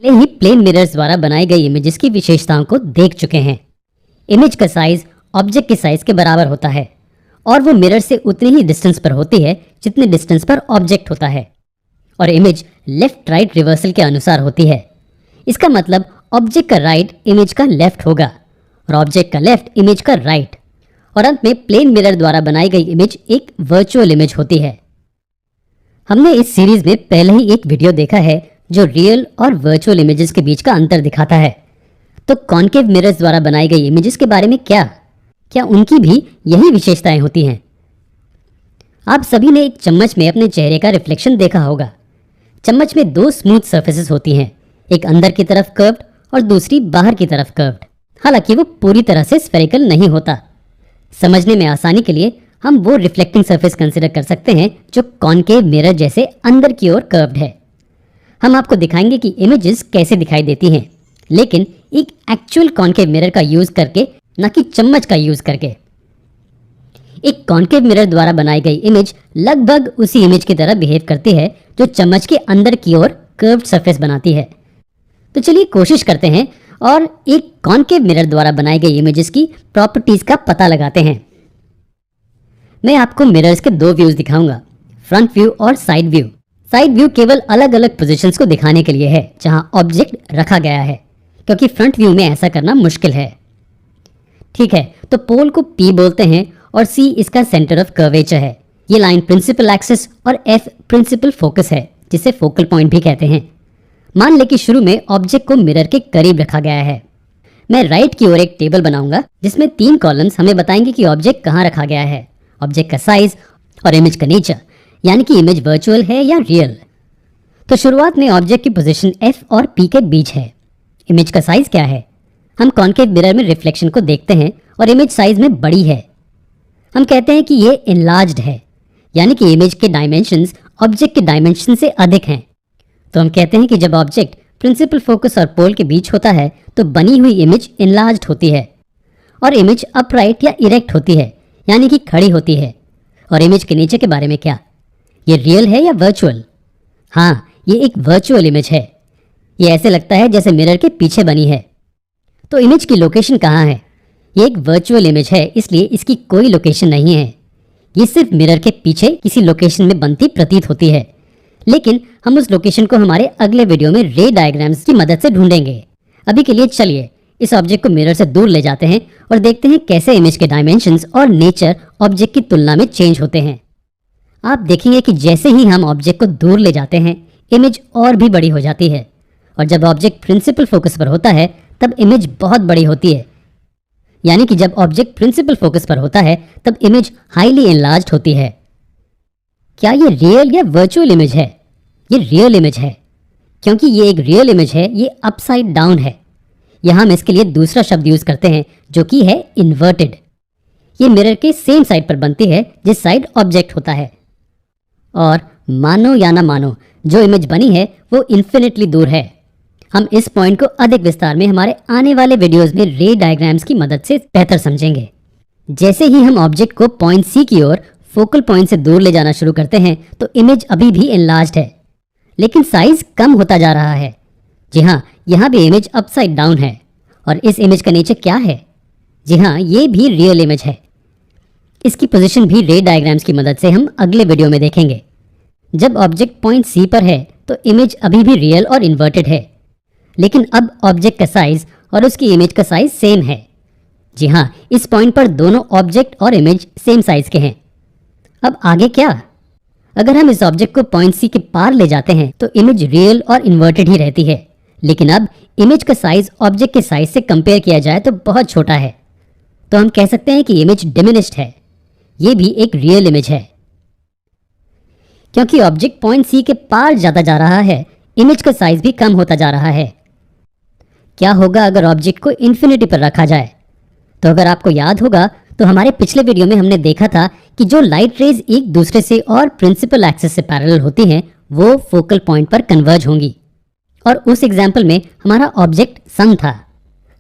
पहले ही plane mirrors द्वारा बनाई गई इमेजेस की विशेषताओं को देख चुके हैं। इमेज का साइज ऑब्जेक्ट के साइज के बराबर होता है और वो मिरर से उतनी ही डिस्टेंस पर होती है जितने डिस्टेंस पर ऑब्जेक्ट होता है, और इमेज लेफ्ट राइट रिवर्सल के अनुसार होती है। इसका मतलब ऑब्जेक्ट का राइट इमेज का लेफ्ट होगा और ऑब्जेक्ट का लेफ्ट इमेज का राइट, और अंत में प्लेन मिरर द्वारा बनाई गई इमेज एक वर्चुअल इमेज होती है। हमने इस सीरीज में पहले ही एक वीडियो देखा है जो रियल और वर्चुअल इमेजेस के बीच का अंतर दिखाता है। तो कॉन्केव मिरर्स द्वारा बनाई गई इमेजेस के बारे में क्या उनकी भी यही विशेषताएं होती हैं? आप सभी ने एक चम्मच में अपने चेहरे का रिफ्लेक्शन देखा होगा। चम्मच में दो स्मूथ सरफेसेस होती हैं, एक अंदर की तरफ कर्व्ड और दूसरी बाहर की तरफ कर्व्ड। हालांकि वो पूरी तरह से स्फेरिकल नहीं होता। समझने में आसानी के लिए हम वो रिफ्लेक्टिंग सरफेस कंसिडर कर सकते हैं जो कॉन्केव मिरर जैसे अंदर की ओर कर्व्ड है। हम आपको दिखाएंगे कि इमेजेस कैसे दिखाई देती हैं, लेकिन एक एक्चुअल कॉन्केव मिरर का यूज करके, न कि चम्मच का यूज करके। एक कॉन्केव मिरर द्वारा बनाई गई इमेज लगभग उसी इमेज की तरह बिहेव करती है जो चम्मच के अंदर की ओर कर्व्ड सरफेस बनाती है। तो चलिए कोशिश करते हैं और एक कॉन्केव मिरर द्वारा बनाई गई इमेजेस की प्रॉपर्टीज का पता लगाते हैं। मैं आपको मिरर्स के दो व्यूज दिखाऊंगा, फ्रंट व्यू और साइड व्यू। साइड व्यू केवल अलग अलग पोजीशंस को दिखाने के लिए है जहां ऑब्जेक्ट रखा गया है, क्योंकि फ्रंट व्यू में ऐसा करना मुश्किल है। ठीक है, तो पोल को P बोलते हैं और C इसका सेंटर ऑफ कर्वेचर है। ये लाइन प्रिंसिपल एक्सिस और F प्रिंसिपल फोकस है, जिसे फोकल पॉइंट भी कहते हैं। मान ले कि शुरू में ऑब्जेक्ट को मिरर के करीब रखा गया है। मैं राइट की ओर एक टेबल बनाऊंगा जिसमें 3 कॉलम्स हमें बताएंगे कि ऑब्जेक्ट कहाँ रखा गया है, ऑब्जेक्ट का साइज और इमेज का नेचर, यानी कि इमेज वर्चुअल है या रियल। तो शुरुआत में ऑब्जेक्ट की पोजीशन F और P के बीच है। इमेज का साइज क्या है? हम कॉन्केव मिरर में रिफ्लेक्शन को देखते हैं और इमेज साइज में बड़ी है। हम कहते हैं कि ये इनलार्ज्ड है, यानी कि इमेज के डायमेंशंस ऑब्जेक्ट के डायमेंशन से अधिक हैं। तो हम कहते हैं कि जब ऑब्जेक्ट प्रिंसिपल फोकस और पोल के बीच होता है तो बनी हुई इमेज इनलार्ज्ड होती है, और इमेज अपराइट या इरेक्ट होती है, यानी कि खड़ी होती है। और इमेज के नीचे के बारे में क्या? ये रियल है या वर्चुअल? हाँ, ये एक वर्चुअल इमेज है। ये ऐसे लगता है जैसे मिरर के पीछे बनी है। तो इमेज की लोकेशन कहाँ है? ये एक वर्चुअल इमेज है, इसलिए इसकी कोई लोकेशन नहीं है। ये सिर्फ मिरर के पीछे किसी लोकेशन में बनती प्रतीत होती है, लेकिन हम उस लोकेशन को हमारे अगले वीडियो में रे डायग्राम्स की मदद से ढूंढेंगे। अभी के लिए चलिए इस ऑब्जेक्ट को मिरर से दूर ले जाते हैं और देखते हैं कैसे इमेज के डायमेंशंस और नेचर ऑब्जेक्ट की तुलना में चेंज होते हैं। आप देखेंगे कि जैसे ही हम ऑब्जेक्ट को दूर ले जाते हैं, इमेज और भी बड़ी हो जाती है, और जब ऑब्जेक्ट प्रिंसिपल फोकस पर होता है तब इमेज बहुत बड़ी होती है। यानी कि जब ऑब्जेक्ट प्रिंसिपल फोकस पर होता है तब इमेज हाईली एनलार्ज्ड होती है। क्या ये रियल या वर्चुअल इमेज है? ये रियल इमेज है। क्योंकि ये एक रियल इमेज है, ये अपसाइड डाउन है। यहाँ हम इसके लिए दूसरा शब्द यूज करते हैं जो कि है इन्वर्टेड। ये मिरर के सेम साइड पर बनती है जिस साइड ऑब्जेक्ट होता है। और मानो या ना मानो, जो इमेज बनी है वो इन्फिनिटली दूर है। हम इस पॉइंट को अधिक विस्तार में हमारे आने वाले वीडियोस में रे डायग्राम्स की मदद से बेहतर समझेंगे। जैसे ही हम ऑब्जेक्ट को पॉइंट C की ओर फोकल पॉइंट से दूर ले जाना शुरू करते हैं तो इमेज अभी भी एनलार्ज्ड है, लेकिन साइज कम होता जा रहा है। जी हाँ, यहाँ भी इमेज अपसाइड डाउन है। और इस इमेज का नीचे क्या है? जी हाँ, ये भी रियल इमेज है। इसकी पोजीशन भी रे डायग्राम्स की मदद से हम अगले वीडियो में देखेंगे। जब ऑब्जेक्ट पॉइंट C पर है तो इमेज अभी भी रियल और इन्वर्टेड है, लेकिन अब ऑब्जेक्ट का साइज और उसकी इमेज का साइज सेम है। जी हाँ, इस पॉइंट पर दोनों ऑब्जेक्ट और इमेज सेम साइज के हैं। अब आगे क्या? अगर हम इस ऑब्जेक्ट को पॉइंट C के पार ले जाते हैं तो इमेज रियल और इन्वर्टेड ही रहती है, लेकिन अब इमेज का साइज ऑब्जेक्ट के साइज से कंपेयर किया जाए तो बहुत छोटा है। तो हम कह सकते हैं कि इमेज डिमिनिश्ड है। ये भी एक रियल इमेज है। क्योंकि ऑब्जेक्ट पॉइंट C के पार जाता जा रहा है, इमेज का साइज भी कम होता जा रहा है। क्या होगा अगर ऑब्जेक्ट को इन्फिनिटी पर रखा जाए? तो अगर आपको याद होगा तो हमारे पिछले वीडियो में हमने देखा था कि जो लाइट रेज एक दूसरे से और प्रिंसिपल एक्सिस से पैरेलल होती हैं वो फोकल पॉइंट पर कन्वर्ज होंगी। और उस एग्जाम्पल में हमारा ऑब्जेक्ट सन था।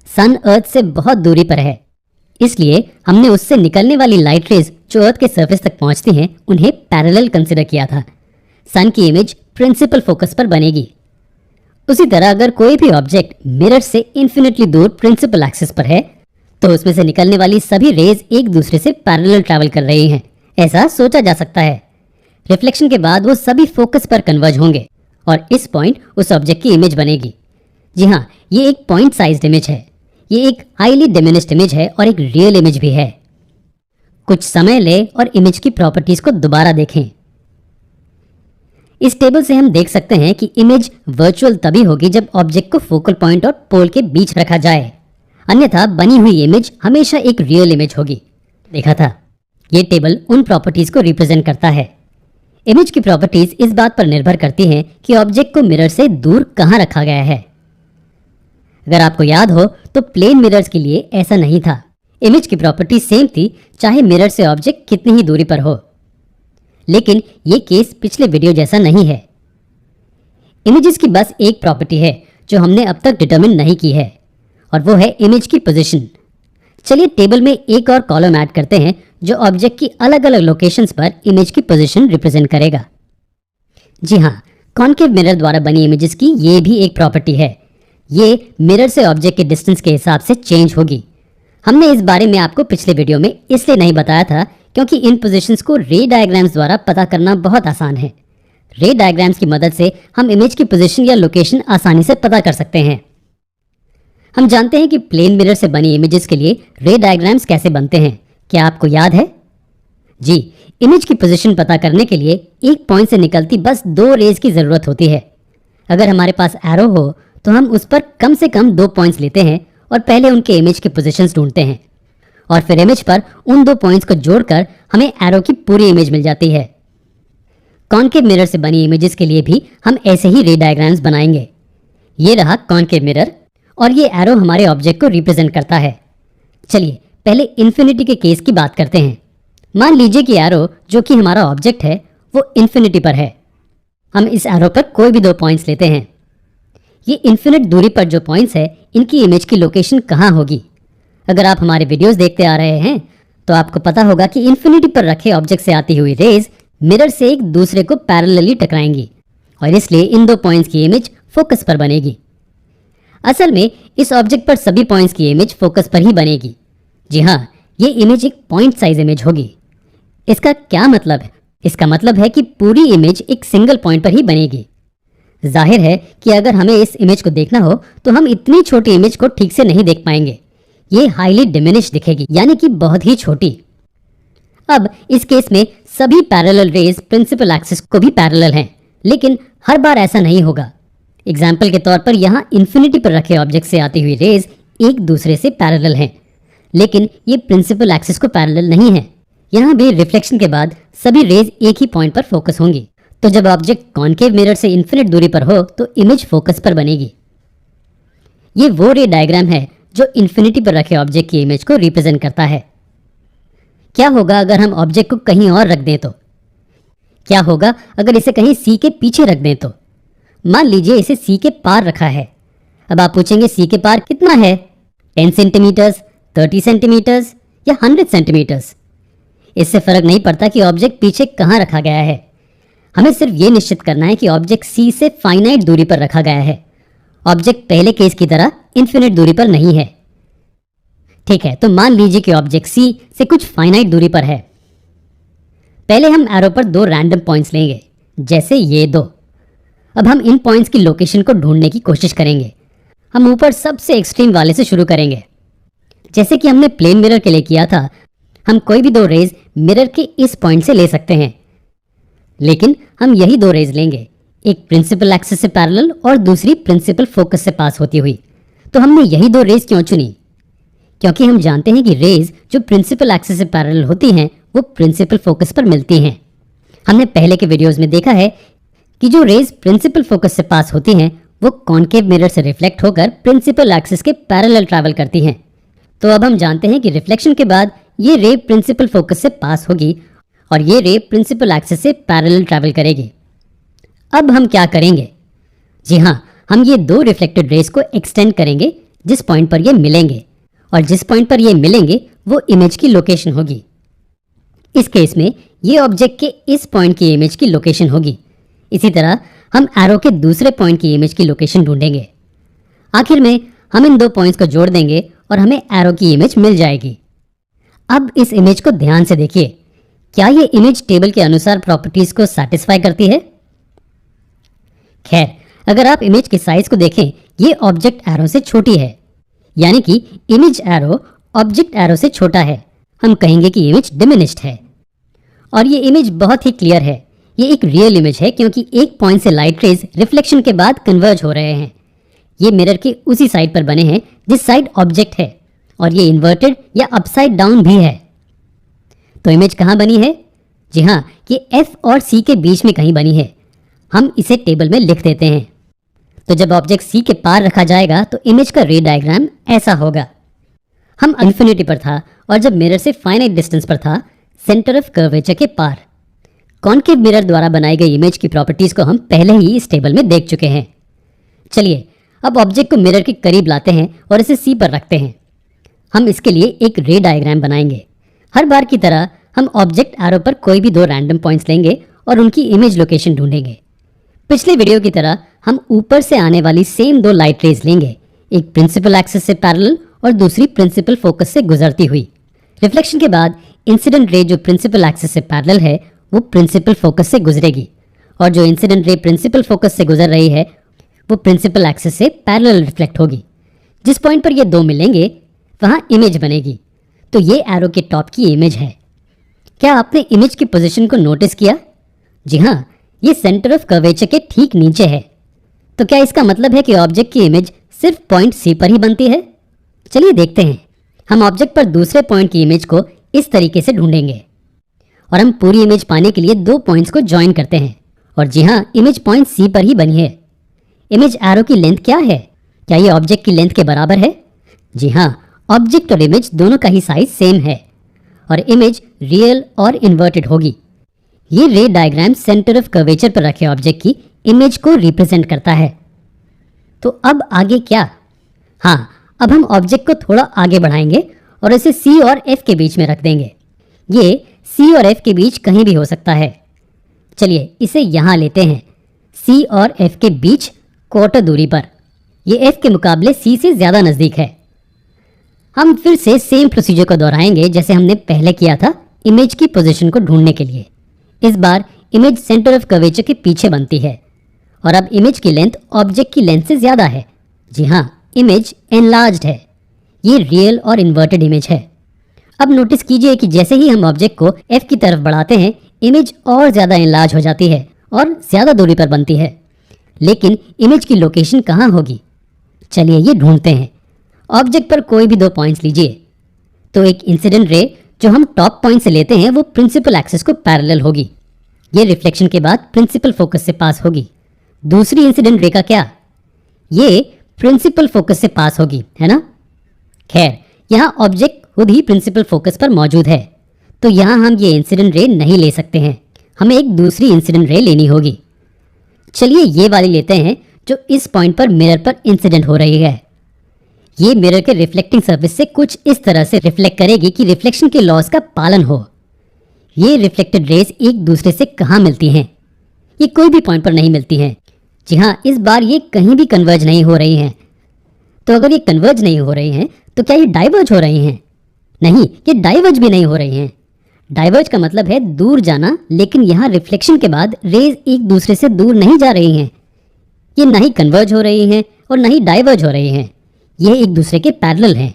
सन अर्थ से बहुत दूरी पर है, इसलिए हमने उससे निकलने वाली लाइट रेज जो अर्थ के सरफेस तक पहुंचती हैं उन्हें पैरेलल कंसिडर किया था। सन की इमेज प्रिंसिपल फोकस पर बनेगी उसी तरह अगर कोई भी ऑब्जेक्ट मिरर से इन्फिनिटली दूर प्रिंसिपल एक्सिस पर है तो उसमें से निकलने वाली सभी रेज एक दूसरे से पैरेलल ट्रैवल कर रही हैं। ऐसा सोचा जा सकता है। रिफ्लेक्शन के बाद वो सभी फोकस पर कन्वर्ज होंगे और इस पॉइंट उस ऑब्जेक्ट की इमेज बनेगी। जी हाँ, ये एक पॉइंट साइज्ड इमेज है। ये एक हाईली डिमिनिश्ड इमेज है और एक रियल इमेज भी है। कुछ समय ले और इमेज की प्रॉपर्टीज को दोबारा देखें। इस टेबल से हम देख सकते हैं कि इमेज वर्चुअल तभी होगी जब ऑब्जेक्ट को फोकल पॉइंट और पोल के बीच रखा जाए, अन्यथा बनी हुई इमेज हमेशा एक रियल इमेज होगी। देखा था, ये टेबल उन प्रॉपर्टीज को रिप्रेजेंट करता है। इमेज की प्रॉपर्टीज इस बात पर निर्भर करती हैं कि ऑब्जेक्ट को मिरर से दूर कहाँ रखा गया है। अगर आपको याद हो तो प्लेन मिरर्स के लिए ऐसा नहीं था। इमेज की प्रॉपर्टी सेम थी चाहे मिरर से ऑब्जेक्ट कितनी ही दूरी पर हो। लेकिन ये केस पिछले वीडियो जैसा नहीं है। इमेजेस की बस एक प्रॉपर्टी है जो हमने अब तक डिटरमिन नहीं की है और वो है इमेज की पोजीशन। चलिए टेबल में एक और कॉलम ऐड करते हैं जो ऑब्जेक्ट की अलग अलग लोकेशंस पर इमेज की पोजीशन रिप्रेजेंट करेगा। जी हाँ, कॉन्केव मिरर द्वारा बनी इमेजेस की ये भी एक प्रॉपर्टी है। ये मिरर से ऑब्जेक्ट के डिस्टेंस के हिसाब से चेंज होगी। हमने इस बारे में आपको पिछले वीडियो में इसलिए नहीं बताया था क्योंकि इन पोजीशंस को रे डायग्राम्स द्वारा पता करना बहुत आसान है। रे डायग्राम्स की मदद से हम इमेज की पोजीशन या लोकेशन आसानी से पता कर सकते हैं। हम जानते हैं कि प्लेन मिरर से बनी इमेजेस के लिए रे डायग्राम्स कैसे बनते हैं। क्या आपको याद है? जी, इमेज की पोजीशन पता करने के लिए एक पॉइंट से निकलती बस 2 रेज की जरूरत होती है। अगर हमारे पास एरो हो तो हम उस पर कम से कम 2 पॉइंट्स लेते हैं और पहले उनके इमेज के पोजीशंस ढूंढते हैं और फिर इमेज पर उन 2 पॉइंट्स को जोड़कर हमें एरो की पूरी इमेज मिल जाती है। कॉन्केव मिरर से बनी इमेजेस के लिए भी हम ऐसे ही रे डायग्राम्स बनाएंगे। ये रहा कॉन्केव मिरर और ये एरो हमारे ऑब्जेक्ट को रिप्रेजेंट करता है। चलिए पहले इन्फिनिटी के केस की बात करते हैं। मान लीजिए कि एरो जो कि हमारा ऑब्जेक्ट है वो इन्फिनिटी पर है। हम इस एरो पर कोई भी 2 पॉइंट्स लेते हैं। ये इन्फिनिट दूरी पर जो पॉइंट्स है इनकी इमेज की लोकेशन कहाँ होगी? अगर आप हमारे वीडियोस देखते आ रहे हैं तो आपको पता होगा कि इन्फिनिटी पर रखे ऑब्जेक्ट से आती हुई रेज मिरर से एक दूसरे को पैरेलली टकराएंगी और इसलिए इन 2 पॉइंट्स की इमेज फोकस पर बनेगी। असल में इस ऑब्जेक्ट पर सभी पॉइंट्स की इमेज फोकस पर ही बनेगी। जी हाँ, ये इमेज एक पॉइंट साइज इमेज होगी। इसका क्या मतलब है? इसका मतलब है कि पूरी इमेज एक सिंगल पॉइंट पर ही बनेगी। जाहिर है कि अगर हमें इस इमेज को देखना हो तो हम इतनी छोटी इमेज को ठीक से नहीं देख पाएंगे। ये हाईली डिमिनिश दिखेगी, यानी कि बहुत ही छोटी। अब इस केस में सभी पैरेलल रेज प्रिंसिपल एक्सिस को भी पैरेलल हैं, लेकिन हर बार ऐसा नहीं होगा। एग्जाम्पल के तौर पर यहाँ इन्फिनिटी पर रखे ऑब्जेक्ट से आती हुई रेज एक दूसरे से पैरेलल हैं, लेकिन ये प्रिंसिपल एक्सिस को पैरेलल नहीं है। यहाँ भी रिफ्लेक्शन के बाद सभी रेज एक ही पॉइंट पर फोकस होंगी। तो जब ऑब्जेक्ट कॉन्केव मिरर से इन्फिनिट दूरी पर हो तो इमेज फोकस पर बनेगी। ये वो रे डायग्राम है जो इन्फिनिटी पर रखे ऑब्जेक्ट की इमेज को रिप्रेजेंट करता है। क्या होगा अगर हम ऑब्जेक्ट को कहीं और रख दें तो? क्या होगा अगर इसे कहीं सी के पीछे रख दें तो? मान लीजिए इसे सी के पार रखा है। अब आप पूछेंगे सी के पार कितना है? 10 सेंटीमीटर्स, 30 सेंटीमीटर्स या 100 सेंटीमीटर्स? इससे फर्क नहीं पड़ता कि ऑब्जेक्ट पीछे कहाँ रखा गया है। हमें सिर्फ ये निश्चित करना है कि ऑब्जेक्ट सी से फाइनाइट दूरी पर रखा गया है। ऑब्जेक्ट पहले केस की तरह इन्फिनिट दूरी पर नहीं है। ठीक है, तो मान लीजिए कि ऑब्जेक्ट सी से कुछ फाइनाइट दूरी पर है। पहले हम एरो पर 2 रैंडम पॉइंट्स लेंगे, जैसे ये 2। अब हम इन पॉइंट्स की लोकेशन को ढूंढने की कोशिश करेंगे। हम ऊपर सबसे एक्सट्रीम वाले से शुरू करेंगे, जैसे कि हमने प्लेन मिरर के लिए किया था। हम कोई भी 2 रेज मिरर के इस पॉइंट से ले सकते हैं, लेकिन हम यही 2 रेज लेंगे, एक प्रिंसिपल एक्सिस से पैरेलल और दूसरी प्रिंसिपल फोकस से पास होती हुई। तो हमने यही 2 रेज क्यों चुनी? क्योंकि हम जानते हैं कि रेज जो प्रिंसिपल एक्सिस से पैरेलल होती हैं वो प्रिंसिपल फोकस पर मिलती हैं। हमने पहले के वीडियोस में देखा है कि जो रेज प्रिंसिपल फोकस से पास होती हैं वो कॉन्केव मिरर से रिफ्लेक्ट होकर प्रिंसिपल एक्सिस के पैरेलल ट्रैवल करती हैं। तो अब हम जानते हैं कि रिफ्लेक्शन के बाद ये रे प्रिंसिपल फोकस से पास होगी और ये रे प्रिंसिपल एक्सिस से पैरेलल ट्रैवल करेगी। अब हम क्या करेंगे? जी हाँ, हम ये 2 रिफ्लेक्टेड रेज को एक्सटेंड करेंगे जिस पॉइंट पर ये मिलेंगे, और जिस पॉइंट पर ये मिलेंगे वो इमेज की लोकेशन होगी। इस केस में ये ऑब्जेक्ट के इस पॉइंट की इमेज की लोकेशन होगी। इसी तरह हम एरो के दूसरे पॉइंट की इमेज की लोकेशन ढूंढेंगे। आखिर में हम इन दो पॉइंट्स को जोड़ देंगे और हमें एरो की इमेज मिल जाएगी। अब इस इमेज को ध्यान से देखिए, क्या ये इमेज टेबल के अनुसार प्रॉपर्टीज को सैटिस्फाई करती है? खैर, अगर आप इमेज के साइज को देखें, ये ऑब्जेक्ट एरो से छोटी है, यानी कि इमेज एरो ऑब्जेक्ट एरो से छोटा है। हम कहेंगे कि इमेज डिमिनिश्ड है। और ये इमेज बहुत ही क्लियर है। ये एक रियल इमेज है क्योंकि एक पॉइंट से लाइट रेज रिफ्लेक्शन के बाद कन्वर्ज हो रहे हैं। ये मिरर के उसी साइड पर बने हैं जिस साइड ऑब्जेक्ट है, और ये इन्वर्टेड या अपसाइड डाउन भी है। तो इमेज कहाँ बनी है? जी हाँ, ये F और C के बीच में कहीं बनी है। हम इसे टेबल में लिख देते हैं। तो जब ऑब्जेक्ट C के पार रखा जाएगा तो इमेज का रे डायग्राम ऐसा होगा। हम इन्फिनिटी पर था और जब मिरर से फाइनाइट डिस्टेंस पर था, सेंटर ऑफ कर्वेचर के पार। कॉन्केव मिरर द्वारा बनाई गई इमेज की प्रॉपर्टीज को हम पहले ही इस टेबल में देख चुके हैं। चलिए अब ऑब्जेक्ट को मिरर के करीब लाते हैं और इसे C पर रखते हैं। हम इसके लिए एक रे डायग्राम बनाएंगे। हर बार की तरह हम ऑब्जेक्ट एरो पर कोई भी दो रैंडम पॉइंट्स लेंगे और उनकी इमेज लोकेशन ढूंढेंगे। पिछले वीडियो की तरह हम ऊपर से आने वाली सेम दो लाइट रेज लेंगे, एक प्रिंसिपल एक्सिस से पैरेलल और दूसरी प्रिंसिपल फोकस से गुजरती हुई। रिफ्लेक्शन के बाद इंसिडेंट रे जो प्रिंसिपल एक्सिस से पैरेलल है वो प्रिंसिपल फोकस से गुजरेगी, और जो इंसिडेंट रे प्रिंसिपल फोकस से गुजर रही है वो प्रिंसिपल एक्सिस से पैरेलल रिफ्लेक्ट होगी। जिस पॉइंट पर ये दो मिलेंगे वहाँ इमेज बनेगी। तो ये एरो के टॉप की इमेज है। क्या आपने इमेज की पोजीशन को नोटिस किया? जी हाँ, ये सेंटर ऑफ कर्वेचर के ठीक नीचे है। तो क्या इसका मतलब है कि ऑब्जेक्ट की इमेज सिर्फ पॉइंट C पर ही बनती है? चलिए देखते हैं। हम ऑब्जेक्ट पर दूसरे पॉइंट की इमेज को इस तरीके से ढूंढेंगे और हम पूरी इमेज पाने के लिए दो पॉइंट्स को ज्वाइन करते हैं। और जी हाँ, इमेज पॉइंट C पर ही बनी है। इमेज एरो की लेंथ क्या है? क्या ये ऑब्जेक्ट की लेंथ के बराबर है? जी हाँ, ऑब्जेक्ट और इमेज दोनों का ही साइज सेम है और इमेज रियल और इन्वर्टेड होगी। ये रे डायग्राम सेंटर ऑफ कर्वेचर पर रखे ऑब्जेक्ट की इमेज को रिप्रेजेंट करता है। तो अब आगे क्या? हाँ, अब हम ऑब्जेक्ट को थोड़ा आगे बढ़ाएंगे और इसे C और F के बीच में रख देंगे। ये C और F के बीच कहीं भी हो सकता है। चलिए इसे यहाँ लेते हैं, C और F के बीच क्वार्टर दूरी पर। ये F के मुकाबले C से ज़्यादा नज़दीक है। हम फिर से सेम प्रोसीजर को दोहराएंगे जैसे हमने पहले किया था इमेज की पोजीशन को ढूंढने के लिए। इस बार इमेज सेंटर ऑफ कर्वेचर के पीछे बनती है और अब इमेज की लेंथ ऑब्जेक्ट की लेंथ से ज़्यादा है। जी हाँ, इमेज एनलार्ज्ड है। ये रियल और इन्वर्टेड इमेज है। अब नोटिस कीजिए कि जैसे ही हम ऑब्जेक्ट को F की तरफ बढ़ाते हैं, इमेज और ज़्यादा एनलार्ज हो जाती है और ज़्यादा दूरी पर बनती है। लेकिन इमेज की लोकेशन कहाँ होगी? चलिए ये ढूंढते हैं। ऑब्जेक्ट पर कोई भी दो पॉइंट्स लीजिए। तो एक इंसिडेंट रे जो हम टॉप पॉइंट से लेते हैं वो प्रिंसिपल एक्सिस को पैरेलल होगी। ये रिफ्लेक्शन के बाद प्रिंसिपल फोकस से पास होगी। दूसरी इंसिडेंट रे का क्या? ये प्रिंसिपल फोकस से पास होगी, है ना? खैर, यहाँ ऑब्जेक्ट खुद ही प्रिंसिपल फोकस पर मौजूद है, तो यहाँ हम ये इंसिडेंट रे नहीं ले सकते हैं। हमें एक दूसरी इंसिडेंट रे लेनी होगी। चलिए ये वाली लेते हैं जो इस पॉइंट पर मिरर पर इंसिडेंट हो रही है। ये मिरर के रिफ्लेक्टिंग सरफेस से कुछ इस तरह से रिफ्लेक्ट करेगी कि रिफ्लेक्शन के लॉज का पालन हो। ये रिफ्लेक्टेड रेज एक दूसरे से कहाँ मिलती हैं? ये कोई भी पॉइंट पर नहीं मिलती हैं। जी हाँ, इस बार ये कहीं भी कन्वर्ज नहीं हो रही हैं। तो अगर ये कन्वर्ज नहीं हो रही हैं तो क्या ये डाइवर्ज हो रही हैं? नहीं, ये डाइवर्ज भी नहीं हो रही हैं। डाइवर्ज का मतलब है दूर जाना, लेकिन यहाँ रिफ्लेक्शन के बाद रेज एक दूसरे से दूर नहीं जा रही हैं। ये ना ही कन्वर्ज हो रही हैं और ना ही डाइवर्ज हो रही हैं। ये एक दूसरे के पैरेलल हैं।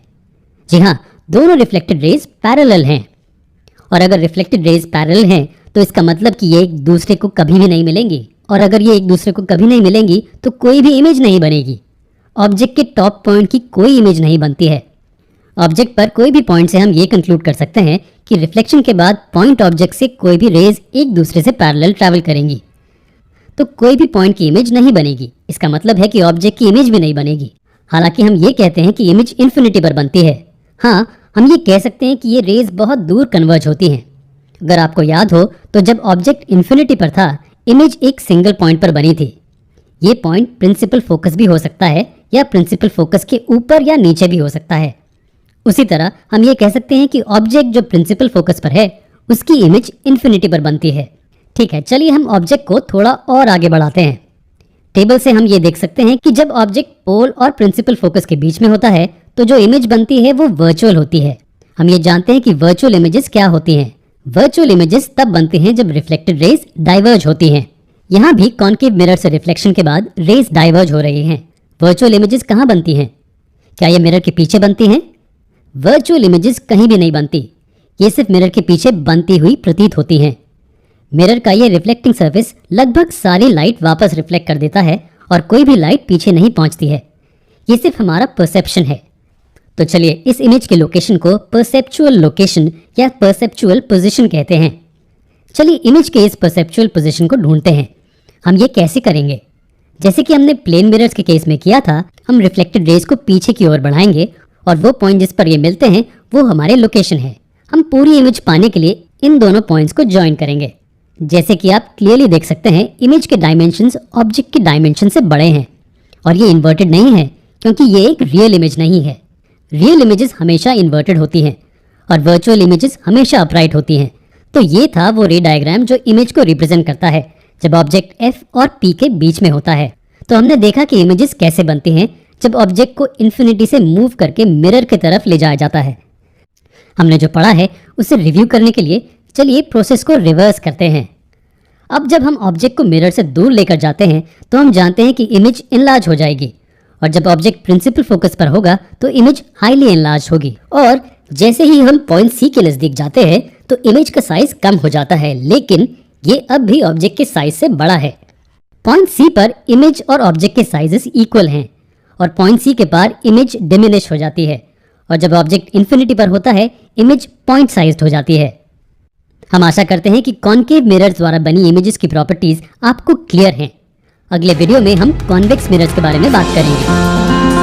जी हाँ, दोनों रिफ्लेक्टेड रेज पैरेलल हैं। और अगर रिफ्लेक्टेड रेज पैरेलल हैं तो इसका मतलब कि ये एक दूसरे को कभी भी नहीं मिलेंगी, और अगर ये एक दूसरे को कभी नहीं मिलेंगी तो कोई भी इमेज नहीं बनेगी। ऑब्जेक्ट के टॉप पॉइंट की कोई इमेज नहीं बनती है। ऑब्जेक्ट पर कोई भी पॉइंट से हम ये कंक्लूड कर सकते हैं कि रिफ्लेक्शन के बाद पॉइंट ऑब्जेक्ट से कोई भी रेज एक दूसरे से पैरेलल ट्रैवल करेंगी, तो कोई भी पॉइंट की इमेज नहीं बनेगी। इसका मतलब है कि ऑब्जेक्ट की इमेज भी नहीं बनेगी। हालांकि हम ये कहते हैं कि इमेज इन्फिनिटी पर बनती है। हाँ, हम ये कह सकते हैं कि ये रेज बहुत दूर कन्वर्ज होती हैं। अगर आपको याद हो तो जब ऑब्जेक्ट इन्फिनिटी पर था, इमेज एक सिंगल पॉइंट पर बनी थी। ये पॉइंट प्रिंसिपल फोकस भी हो सकता है या प्रिंसिपल फोकस के ऊपर या नीचे भी हो सकता है। उसी तरह हम ये कह सकते हैं कि ऑब्जेक्ट जो प्रिंसिपल फोकस पर है उसकी इमेज इन्फिनिटी पर बनती है। ठीक है, चलिए हम ऑब्जेक्ट को थोड़ा और आगे बढ़ाते हैं। टेबल से हम ये देख सकते हैं कि जब ऑब्जेक्ट पोल और प्रिंसिपल फोकस के बीच में होता है तो जो इमेज बनती है वो वर्चुअल होती है। हम ये जानते हैं कि वर्चुअल इमेजेस क्या होती हैं। वर्चुअल इमेजेस तब बनती हैं जब रिफ्लेक्टेड रेज डाइवर्ज होती हैं। यहाँ भी कॉन्केव मिरर से रिफ्लेक्शन के बाद रेज डाइवर्ज हो रही हैं। वर्चुअल इमेजेस कहाँ बनती हैं? क्या ये मिरर के पीछे बनती हैं? वर्चुअल इमेजेस कहीं भी नहीं बनती, ये सिर्फ मिरर के पीछे बनती हुई प्रतीत होती हैं। मिरर का ये रिफ्लेक्टिंग सरफेस लगभग सारी लाइट वापस रिफ्लेक्ट कर देता है और कोई भी लाइट पीछे नहीं पहुंचती है। ये सिर्फ हमारा परसेप्शन है। तो चलिए इस इमेज के लोकेशन को परसेप्चुअल लोकेशन या परसेप्चुअल पोजीशन कहते हैं। चलिए इमेज के इस परसेप्चुअल पोजीशन को ढूंढते हैं। हम ये कैसे करेंगे? जैसे कि हमने प्लेन मिरर्स के केस में किया था, हम रिफ्लेक्टेड रेज को पीछे की ओर बढ़ाएंगे और वो पॉइंट जिस पर ये मिलते हैं वो हमारे लोकेशन है। हम पूरी इमेज पाने के लिए इन दोनों पॉइंट्स को ज्वाइन करेंगे। जैसे कि आप क्लियरली देख सकते हैं, इमेज के डायमेंशंस ऑब्जेक्ट के डायमेंशन से बड़े हैं और ये इन्वर्टेड नहीं है क्योंकि ये एक रियल इमेज नहीं है। रियल इमेजेस हमेशा इन्वर्टेड होती हैं और वर्चुअल इमेजेस हमेशा अपराइट होती हैं। तो ये था वो रे डायग्राम जो इमेज को रिप्रेजेंट करता है जब ऑब्जेक्ट F और P के बीच में होता है। तो हमने देखा कि इमेजेस कैसे बनती हैं जब ऑब्जेक्ट को इन्फिनिटी से मूव करके मिरर की तरफ ले जाया जाता है। हमने जो पढ़ा है उसे रिव्यू करने के लिए चलिए प्रोसेस को रिवर्स करते हैं। अब जब हम ऑब्जेक्ट को मिरर से दूर लेकर जाते हैं तो हम जानते हैं कि इमेज इनलार्ज हो जाएगी और जब ऑब्जेक्ट प्रिंसिपल फोकस पर होगा तो इमेज हाईली इनलार्ज होगी। और जैसे ही हम पॉइंट C के नजदीक जाते हैं तो इमेज का साइज कम हो जाता है, लेकिन ये अब भी ऑब्जेक्ट के साइज से बड़ा है। पॉइंट C पर इमेज और ऑब्जेक्ट के साइजेस इक्वल हैं और पॉइंट C के पार इमेज डिमिनिश हो जाती है और जब ऑब्जेक्ट इन्फिनिटी पर होता है इमेज पॉइंट साइज्ड हो जाती है। हम आशा करते हैं कि कॉन्केव मिरर्स द्वारा बनी इमेजेस की प्रॉपर्टीज आपको क्लियर हैं। अगले वीडियो में हम कॉन्वेक्स मिरर्स के बारे में बात करेंगे।